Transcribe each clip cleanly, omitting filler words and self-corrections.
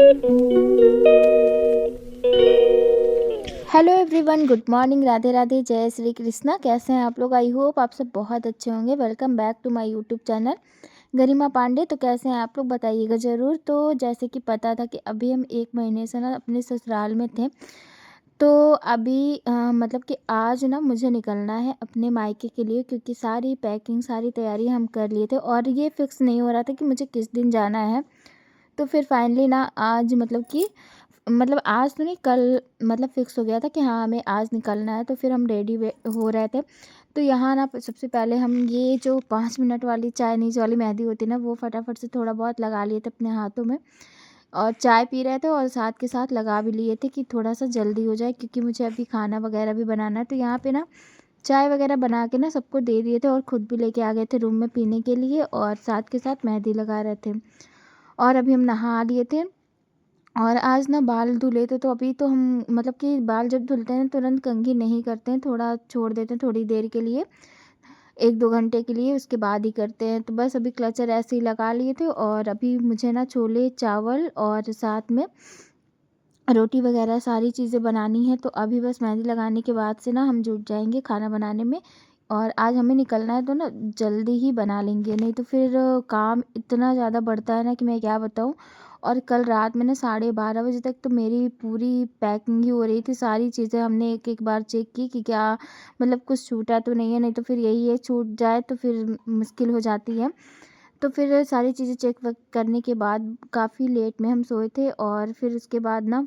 Hello everyone, good morning, Radhe Radhe, जय श्री कृष्णा। कैसे हैं आप लोग? आई होप आप सब बहुत अच्छे होंगे। Welcome back to my YouTube channel Garima Pandey. तो कैसे हैं आप लोग, बताइएगा ज़रूर। तो जैसे कि पता था कि अभी हम 1 महीने से ना अपने ससुराल में थे। तो अभी मतलब कि आज ना मुझे निकलना है अपने मायके के लिए, क्योंकि सारी पैकिंग सारी तैयारी हम कर लिए थे और ये फिक्स नहीं हो रहा था कि मुझे किस दिन जाना है। तो फिर फाइनली ना आज मतलब आज तो नहीं, कल मतलब फ़िक्स हो गया था कि हाँ, हमें आज निकलना है। तो फिर हम रेडी वे हो रहे थे। तो यहाँ ना सबसे पहले हम ये जो 5 मिनट वाली चाइनीज़ वाली मेहंदी होती है ना, वो फटाफट से थोड़ा बहुत लगा लिए थे अपने हाथों में और चाय पी रहे थे और साथ के साथ लगा भी लिए थे कि थोड़ा-सा जल्दी हो जाए, क्योंकि मुझे अभी खाना वगैरह भी बनाना है। तो यहाँ पे ना चाय वगैरह बना के ना सबको दे दिए थे और खुद भी लेके आ गए थे रूम में पीने के लिए, और साथ के साथ मेहंदी लगा रहे थे। और अभी हम नहा लिए थे और आज ना बाल धुले थे। तो अभी तो हम मतलब कि बाल जब धुलते हैं तुरंत कंघी नहीं करते हैं, थोड़ा छोड़ देते हैं थोड़ी देर के लिए, 1-2 घंटे के लिए, उसके बाद ही करते हैं। तो बस अभी क्लचर ऐसे ही लगा लिए थे और अभी मुझे ना छोले चावल और साथ में रोटी वगैरह सारी चीज़ें बनानी है। तो अभी बस मेहंदी लगाने के बाद से ना हम जुट जाएंगे खाना बनाने में। और आज हमें निकलना है तो ना जल्दी ही बना लेंगे, नहीं तो फिर काम इतना ज़्यादा बढ़ता है ना कि मैं क्या बताऊँ। और कल रात में ना 12:30 बजे तक तो मेरी पूरी पैकिंग ही हो रही थी। सारी चीज़ें हमने एक एक बार चेक की कि क्या मतलब कुछ छूटा तो नहीं है, नहीं तो फिर यही है, छूट जाए तो फिर मुश्किल हो जाती है। तो फिर सारी चीज़ें चेक वक करने के बाद काफ़ी लेट में हम सोए थे और फिर उसके बाद ना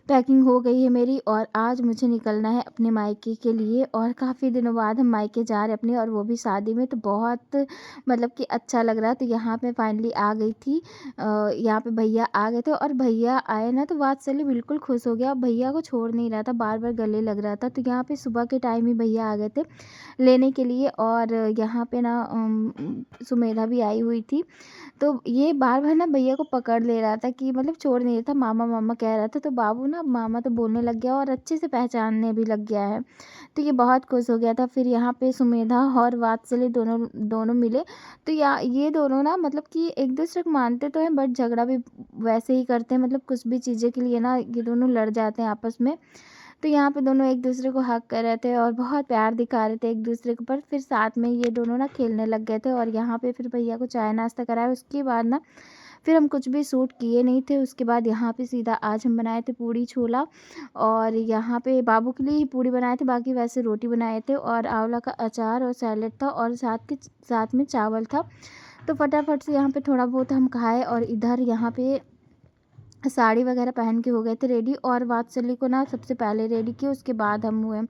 पैकिंग हो गई है मेरी और आज मुझे निकलना है अपने मायके के लिए। और काफ़ी दिनों बाद हम मायके जा रहे हैं अपने, और वो भी शादी में। तो बहुत मतलब कि अच्छा लग रहा है। तो यहाँ पे फाइनली आ गई थी। यहाँ पे भैया आ गए थे और भैया आए ना तो वात्सल्य बिल्कुल खुश हो गया। भैया को छोड़ नहीं रहा था, बार बार गले लग रहा था। तो यहाँ पे सुबह के टाइम ही भैया आ गए थे लेने के लिए। और यहाँ पे ना सुमेधा भी आई हुई थी। तो ये बार-बार ना भैया को पकड़ ले रहा था कि मतलब छोड़ नहीं रहा था, मामा मामा कह रहा था। तो बाबू ना मामा तो बोलने लग गया और अच्छे से पहचानने भी लग गया है। तो ये बहुत खुश हो गया था। फिर यहाँ पे सुमेधा और वात्सल्य दोनों दोनों मिले। तो या ये दोनों ना मतलब कि एक दूसरे को मानते तो हैं, बट झगड़ा भी वैसे ही करते हैं। मतलब कुछ भी चीज़ें के लिए ना ये दोनों लड़ जाते हैं आपस में। तो यहाँ पे दोनों एक दूसरे को हग कर रहे थे और बहुत प्यार दिखा रहे थे एक दूसरे के ऊपर। फिर साथ में ये दोनों ना खेलने लग गए थे और यहाँ पे फिर भैया को चाय नाश्ता कराया। उसके बाद ना फिर हम कुछ भी शूट किए नहीं थे। उसके बाद यहाँ पे सीधा आज हम बनाए थे पूड़ी छोला, और यहाँ पे बाबू के लिए ही पूड़ी बनाए थे, बाकी वैसे रोटी बनाए थे और आंवला का अचार और सैलेड था और साथ में चावल था। तो फटाफट से यहाँ पे थोड़ा बहुत हम खाए और इधर यहाँ पे साड़ी वगैरह पहन के हो गए थे रेडी। और वात्सल्य को ना सबसे पहले रेडी किए, उसके बाद हम हुए।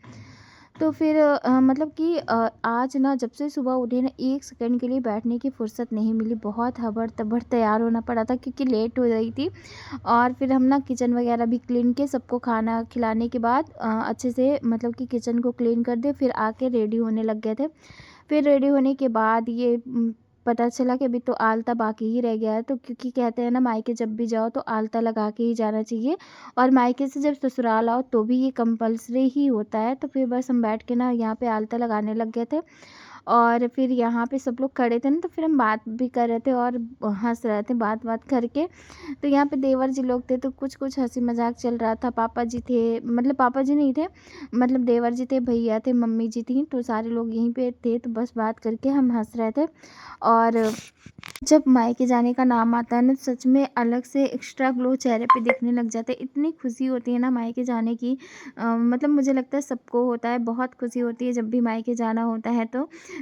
तो फिर मतलब कि आज ना जब से सुबह उठे ना 1 सेकंड के लिए बैठने की फ़ुर्सत नहीं मिली। बहुत हबड़-तबड़ तैयार होना पड़ा था क्योंकि लेट हो रही थी। और फिर हम ना किचन वगैरह भी क्लीन किए, सबको खाना खिलाने के बाद अच्छे से मतलब कि किचन को क्लीन कर दिए, फिर आके रेडी होने लग गए थे। फिर रेडी होने के बाद ये पता चला कि अभी तो आलता बाकी ही रह गया है। तो क्योंकि कहते हैं ना, मायके जब भी जाओ तो आलता लगा के ही जाना चाहिए, और मायके से जब ससुराल आओ तो भी ये कंपल्सरी ही होता है। तो फिर बस हम बैठ के ना यहाँ पे आलता लगाने लग गए थे। और फिर यहाँ पे सब लोग खड़े थे ना, तो फिर हम बात भी कर रहे थे और हंस रहे थे बात बात करके। तो यहाँ पे देवर जी लोग थे, तो कुछ कुछ हंसी मजाक चल रहा था। पापा जी थे, मतलब पापा जी नहीं थे, मतलब देवर जी थे, भैया थे, मम्मी जी थी। तो सारे लोग यहीं पे थे, तो बस बात करके हम हंस रहे थे। और जब मायके जाने का नाम आता है ना, सच में अलग से एक्स्ट्रा ग्लो चेहरे पे दिखने लग जाता है। इतनी खुशी होती है ना मायके जाने की। मतलब मुझे लगता है सबको होता है, बहुत खुशी होती है जब भी मायके जाना होता है।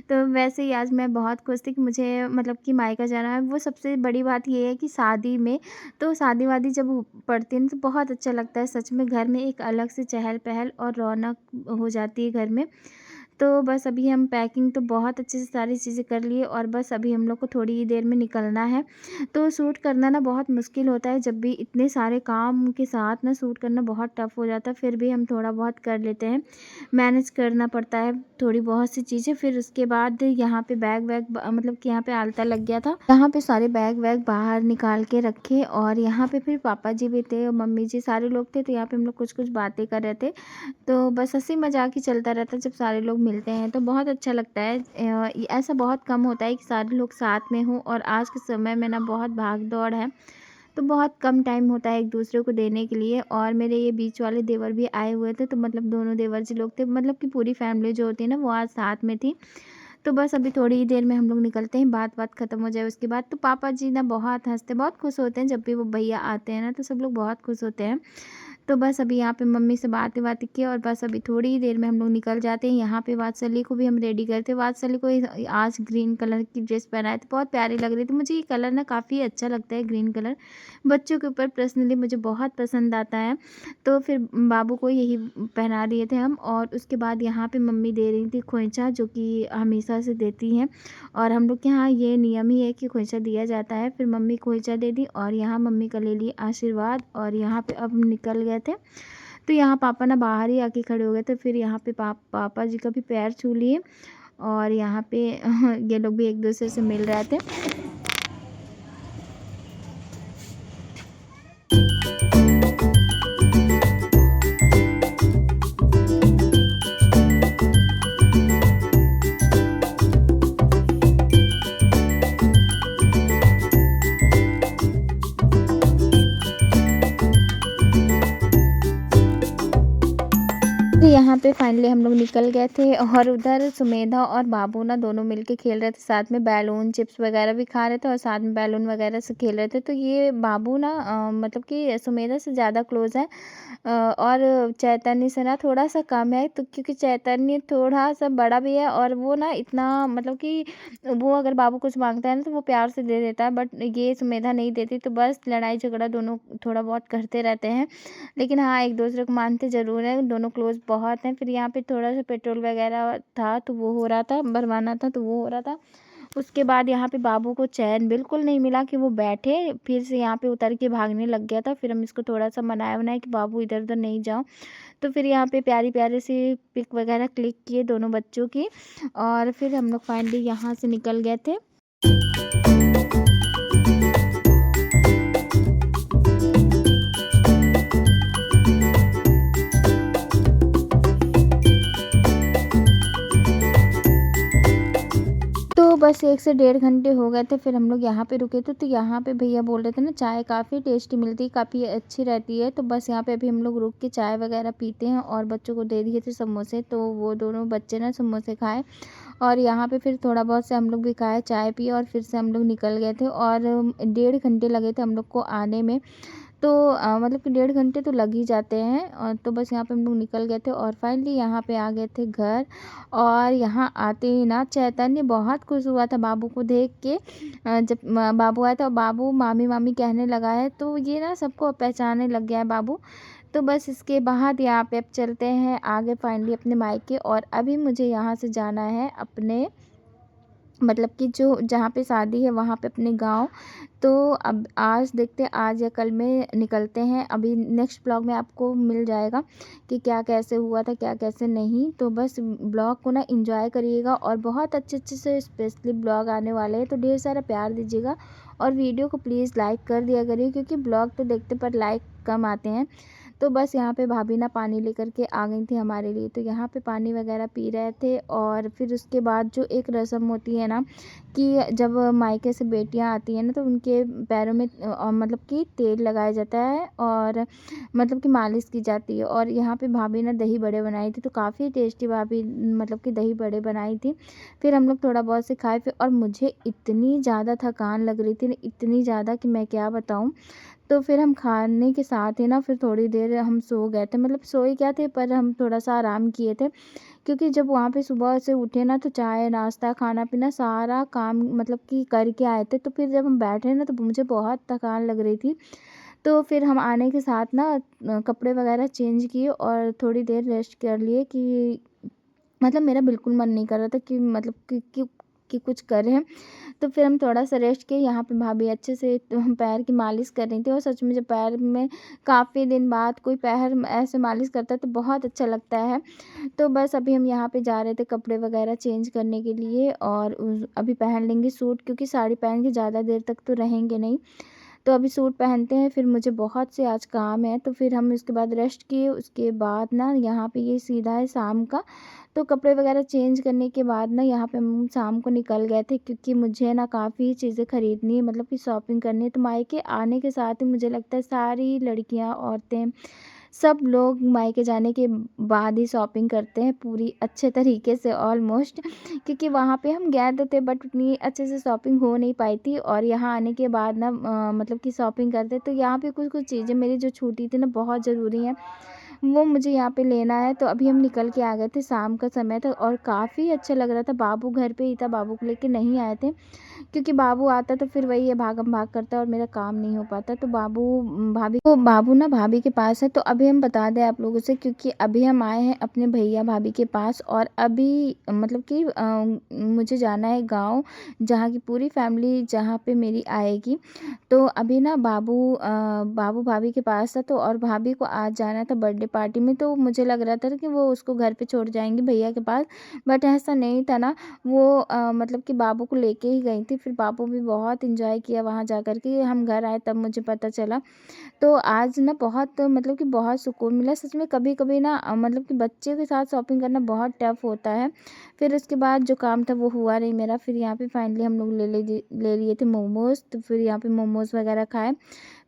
तो वैसे ही आज मैं बहुत खुश थी कि मुझे मतलब कि मायका जाना है। वो सबसे बड़ी बात ये है कि शादी में, तो शादी वादी जब पड़ती है ना तो बहुत अच्छा लगता है सच में। घर में एक अलग से चहल पहल और रौनक हो जाती है घर में। तो बस अभी हम पैकिंग तो बहुत अच्छे से सारी चीज़ें कर लिए और बस अभी हम लोग को थोड़ी ही देर में निकलना है। तो शूट करना ना बहुत मुश्किल होता है, जब भी इतने सारे काम के साथ ना शूट करना बहुत टफ़ हो जाता है। फिर भी हम थोड़ा बहुत कर लेते हैं, मैनेज करना पड़ता है थोड़ी बहुत सी चीज़ें। फिर उसके बाद यहाँ पे बैग वैग मतलब कि यहाँ पे आलता लग गया था, यहाँ पे सारे बैग वैग बाहर निकाल के रखे। और यहाँ पे फिर पापा जी भी थे और मम्मी जी, सारे लोग थे। तो यहाँ पे हम लोग कुछ कुछ बातें कर रहे थे। तो बस हँसी मज़ाक ही चलता रहता है जब सारे लोग मिलते हैं, तो बहुत अच्छा लगता है। ऐसा बहुत कम होता है कि सारे लोग साथ में हों, और आज के समय में ना बहुत भाग दौड़ है। तो बहुत कम टाइम होता है एक दूसरे को देने के लिए। और मेरे ये बीच वाले देवर भी आए हुए थे, तो मतलब दोनों देवर जी लोग थे, मतलब कि पूरी फैमिली जो होती है ना वो आज साथ में थी। तो बस अभी थोड़ी ही देर में हम लोग निकलते हैं, बात खत्म हो जाए उसके बाद। तो पापा जी ना बहुत हंसते, बहुत खुश होते हैं जब भी वो भैया आते हैं ना, तो सब लोग बहुत खुश होते हैं। तो बस अभी यहाँ पे मम्मी से बातें की और बस अभी थोड़ी ही देर में हम लोग निकल जाते हैं। यहाँ पे वात्सल्य को भी हम रेडी करते हैं। वात्सल्य को आज ग्रीन कलर की ड्रेस पहनाए थे, बहुत प्यारी लग रही थी। मुझे ये कलर ना काफ़ी अच्छा लगता है, ग्रीन कलर बच्चों के ऊपर पर्सनली मुझे बहुत पसंद आता है। तो फिर बाबू को यही पहना दिए थे हम। और उसके बाद यहाँ पे मम्मी दे रही थी खोइंचा, जो कि हमेशा से देती हैं और हम लोग के यहाँ ये नियम ही है कि खोइंचा दिया जाता है। फिर मम्मी खोइंचा दे दी और यहाँ मम्मी का ले लिए आशीर्वाद। और यहाँ पे अब हम निकल गए थे। तो यहाँ पापा ना बाहर ही आके खड़े हो गए थे। फिर यहाँ पे पापा जी का भी पैर छू लिए और यहाँ पे ये लोग भी एक दूसरे से मिल रहे थे। तो यहाँ पे फाइनली हम लोग निकल गए थे और उधर सुमेधा और बाबू ना दोनों मिलके खेल रहे थे, साथ में बैलून चिप्स वगैरह भी खा रहे थे और साथ में बैलून वगैरह से खेल रहे थे। तो ये बाबू ना मतलब कि सुमेधा से ज़्यादा क्लोज है और चैतन्य से ना थोड़ा सा कम है। तो क्योंकि चैतन्य थोड़ा सा बड़ा भी है और वो ना इतना मतलब कि वो अगर बाबू कुछ मांगता है ना तो वो प्यार से दे देता है, बट ये सुमेधा नहीं देती। तो बस लड़ाई झगड़ा दोनों थोड़ा बहुत करते रहते हैं, लेकिन हाँ एक दूसरे को मानते ज़रूर हैं, दोनों क्लोज़ बहुत हैं। फिर यहाँ पे थोड़ा-सा पेट्रोल वगैरह था तो वो हो रहा था, भरवाना था तो वो हो रहा था। उसके बाद यहाँ पे बाबू को चैन बिल्कुल नहीं मिला कि वो बैठे, फिर से यहाँ पे उतर के भागने लग गया था। फिर हम इसको थोड़ा-सा मनाया-वनाया कि बाबू इधर-उधर नहीं जाओ। तो फिर यहाँ पे प्यारी-प्यारी सी पिक वगैरह क्लिक किए दोनों बच्चों की और फिर हम लोग फाइनली यहाँ से निकल गए थे। तो बस 1 से डेढ़ घंटे हो गए थे, फिर हम लोग यहाँ पे रुके थे। तो यहाँ पे भैया बोल रहे थे ना चाय काफ़ी टेस्टी मिलती है, काफ़ी अच्छी रहती है। तो बस यहाँ पे अभी हम लोग रुक के चाय वगैरह पीते हैं और बच्चों को दे दिए थे समोसे, तो वो दोनों बच्चे ना समोसे खाए और यहाँ पे फिर थोड़ा बहुत से हम लोग भी खाए, चाय पी और फिर से हम लोग निकल गए थे। और डेढ़ घंटे लगे थे हम लोग को आने में। तो मतलब कि डेढ़ घंटे तो लग ही जाते हैं। और तो बस यहाँ पे हम लोग निकल गए थे और फाइनली यहाँ पे आ गए थे घर। और यहाँ आते ही ना चैतन्य बहुत खुश हुआ था बाबू को देख के। जब बाबू आया था और बाबू मामी मामी कहने लगा है, तो ये ना सबको पहचानने लग गया है बाबू। तो बस इसके बाद यहाँ पे अब चलते हैं आगे फाइनली अपने मायके। और अभी मुझे यहाँ से जाना है अपने मतलब कि जो जहाँ पे शादी है वहाँ पे अपने गाँव। तो अब आज देखते हैं आज या कल में निकलते हैं। अभी नेक्स्ट ब्लॉग में आपको मिल जाएगा कि क्या कैसे हुआ था, क्या कैसे नहीं। तो बस ब्लॉग को ना एंजॉय करिएगा और बहुत अच्छे से स्पेशली ब्लॉग आने वाले हैं, तो ढेर सारा प्यार दीजिएगा और वीडियो को प्लीज़ लाइक कर दिया करिए, क्योंकि ब्लॉग तो देखते पर लाइक कम आते हैं। तो बस यहाँ पे भाभी ना पानी लेकर के आ गई थी हमारे लिए, तो यहाँ पे पानी वगैरह पी रहे थे। और फिर उसके बाद जो एक रस्म होती है ना कि जब मायके से बेटियां आती हैं ना तो उनके पैरों में मतलब कि तेल लगाया जाता है और मतलब कि मालिश की जाती है। और यहाँ पे भाभी ने दही बड़े बनाई थी, तो काफ़ी टेस्टी भाभी मतलब कि दही बड़े बनाई थी। फिर हम लोग थोड़ा बहुत से खाए फिर, और मुझे इतनी ज़्यादा थकान लग रही थी ना, इतनी ज़्यादा कि मैं क्या बताऊँ। तो फिर हम खाने के साथ ही ना फिर थोड़ी देर हम सो गए थे, मतलब सोए क्या थे पर हम थोड़ा सा आराम किए थे। क्योंकि जब वहाँ पे सुबह से उठे ना तो चाय नाश्ता खाना पीना सारा काम मतलब कि करके आए थे। तो फिर जब हम बैठे ना तो मुझे बहुत थकान लग रही थी। तो फिर हम आने के साथ ना कपड़े वगैरह चेंज किए और थोड़ी देर रेस्ट कर लिए कि मतलब मेरा बिल्कुल मन नहीं कर रहा था कि मतलब कि कुछ करें। तो फिर हम थोड़ा-सा रेस्ट किए। यहाँ पे भाभी अच्छे से तो हम पैर की मालिश कर रही थी और सच में जब पैर में काफ़ी दिन बाद कोई पैर ऐसे मालिश करता है तो बहुत अच्छा लगता है। तो बस अभी हम यहाँ पे जा रहे थे कपड़े वगैरह चेंज करने के लिए और अभी पहन लेंगे सूट, क्योंकि साड़ी पहन के ज़्यादा देर तक तो रहेंगे नहीं। तो अभी सूट पहनते हैं, फिर मुझे बहुत से आज काम है, तो फिर हम उसके बाद रेस्ट किए। उसके बाद ना यहाँ पे ये सीधा है शाम का, तो कपड़े वगैरह चेंज करने के बाद ना यहाँ पे हम शाम को निकल गए थे, क्योंकि मुझे ना काफ़ी चीज़ें खरीदनी है, मतलब कि शॉपिंग करनी है। तो मायके आने के साथ ही मुझे लगता है सारी लड़कियाँ, औरतें, सब लोग मायके जाने के बाद ही शॉपिंग करते हैं पूरी अच्छे तरीके से ऑलमोस्ट, क्योंकि वहाँ पे हम गए तो थे बट उतनी अच्छे से शॉपिंग हो नहीं पाई थी। और यहाँ आने के बाद ना मतलब कि शॉपिंग करते, तो यहाँ पे कुछ कुछ चीज़ें मेरी जो छूटी थी ना बहुत ज़रूरी हैं, वो मुझे यहाँ पे लेना है। तो अभी हम निकल के आ गए थे, शाम का समय था और काफ़ी अच्छा लग रहा था। बाबू घर पे ही था, बाबू को लेके नहीं आए थे, क्योंकि बाबू आता तो फिर वही है, भागम भाग करता और मेरा काम नहीं हो पाता। तो बाबू ना भाभी के पास है। तो अभी हम बता दें आप लोगों से, क्योंकि अभी हम आए हैं अपने भैया भाभी के पास, और अभी मतलब कि मुझे जाना है गाँव, जहाँ की पूरी फैमिली जहाँ पे मेरी आएगी। तो अभी ना बाबू भाभी के पास था, तो और भाभी को आज जाना था बर्थडे पार्टी में। तो मुझे लग रहा था कि वो उसको घर पे छोड़ जाएंगे भैया के पास, बट ऐसा नहीं था ना। वो मतलब कि बाबू को लेके ही गई थी। फिर बाबू भी बहुत इंजॉय किया वहाँ जा कर के। हम घर आए तब मुझे पता चला। तो आज ना बहुत मतलब कि बहुत सुकून मिला सच में। कभी कभी ना मतलब कि बच्चे के साथ शॉपिंग करना बहुत टफ होता है। फिर उसके बाद जो काम था वो हुआ नहीं मेरा। फिर यहाँ पे फाइनली हम लोग ले लिए थे मोमोज़। तो फिर यहाँ पे मोमोज़ वगैरह खाए।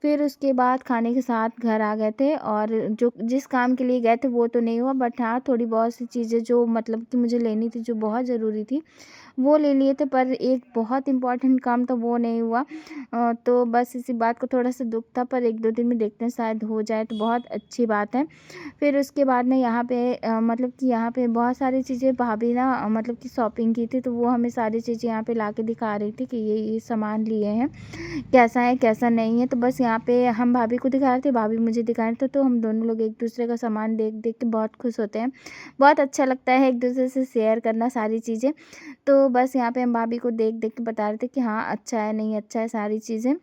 फिर उसके बाद खाने के साथ घर आ गए थे, और जो जिस काम के लिए गए थे वो तो नहीं हुआ, बट हाँ थोड़ी बहुत सी चीज़ें जो मतलब कि मुझे लेनी थी, जो बहुत ज़रूरी थी, वो ले लिए थे। पर एक बहुत इम्पोर्टेंट काम था वो नहीं हुआ। तो बस इसी बात का थोड़ा सा दुख था, पर 1-2 दिन में देखते हैं शायद हो जाए तो बहुत अच्छी बात है। फिर उसके बाद ना यहाँ पे मतलब कि यहाँ पे बहुत सारी चीज़ें भाभी ना मतलब कि शॉपिंग की थी, तो वो हमें सारी चीज़ें यहाँ पे ला के दिखा रही थी कि ये सामान लिए हैं, कैसा है कैसा नहीं है। तो बस यहाँ पे हम भाभी को दिखा रहे थे, भाभी मुझे दिखा रहे थे, तो हम दोनों लोग एक दूसरे का सामान देख देख के बहुत खुश होते हैं। बहुत अच्छा लगता है एक दूसरे से शेयर करना सारी चीज़ें। तो बस यहाँ पे हम भाभी को देख देख के बता रहे थे कि हाँ अच्छा है नहीं अच्छा है सारी चीज़ें,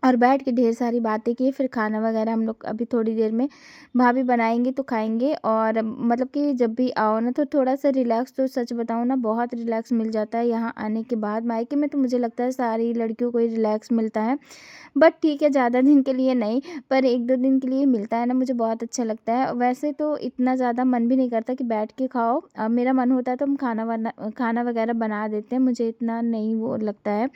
और बैठ के ढेर सारी बातें की। फिर खाना वगैरह हम लोग अभी थोड़ी देर में भाभी बनाएंगे तो खाएंगे। और मतलब कि जब भी आओ ना तो थोड़ा सा रिलैक्स, तो सच बताऊँ ना बहुत रिलैक्स मिल जाता है यहाँ आने के बाद। मायके में तो मुझे लगता है सारी लड़कियों को ही रिलैक्स मिलता है, बट ठीक है ज़्यादा दिन के लिए नहीं, पर 1-2 दिन के लिए मिलता है ना, मुझे बहुत अच्छा लगता है। वैसे तो इतना ज़्यादा मन भी नहीं करता कि बैठ के खाओ। मेरा मन होता है तो हम खाना वगैरह बना देते हैं, मुझे इतना नहीं वो लगता है।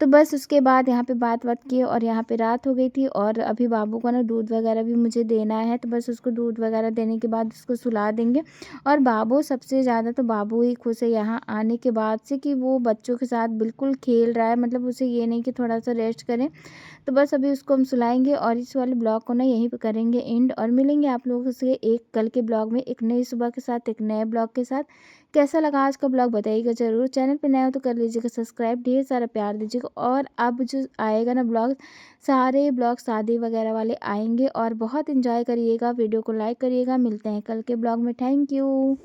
तो बस उसके बाद यहाँ पे बात की, और यहाँ पे रात हो गई थी। और अभी बाबू को ना दूध वगैरह भी मुझे देना है, तो बस उसको दूध वगैरह देने के बाद उसको सुला देंगे। और बाबू सबसे ज़्यादा तो बाबू ही खुश है यहाँ आने के बाद से, कि वो बच्चों के साथ बिल्कुल खेल रहा है, मतलब उसे ये नहीं कि थोड़ा सा रेस्ट करें। तो बस अभी उसको हम सुलाएंगे, और इस वाले ब्लॉग को ना यहीं पे करेंगे एंड, और मिलेंगे आप लोगों से एक कल के ब्लॉग में, एक नई सुबह के साथ, एक नए ब्लॉग के साथ। कैसा लगा आज का ब्लॉग बताइएगा ज़रूर। चैनल पे नए हो तो कर लीजिएगा सब्सक्राइब, ढेर सारा प्यार दीजिएगा। और अब जो आएगा ना ब्लॉग, सारे ब्लॉग शादी वगैरह वाले आएंगे, और बहुत इंजॉय करिएगा, वीडियो को लाइक करिएगा। मिलते हैं कल के ब्लॉग में। Thank you.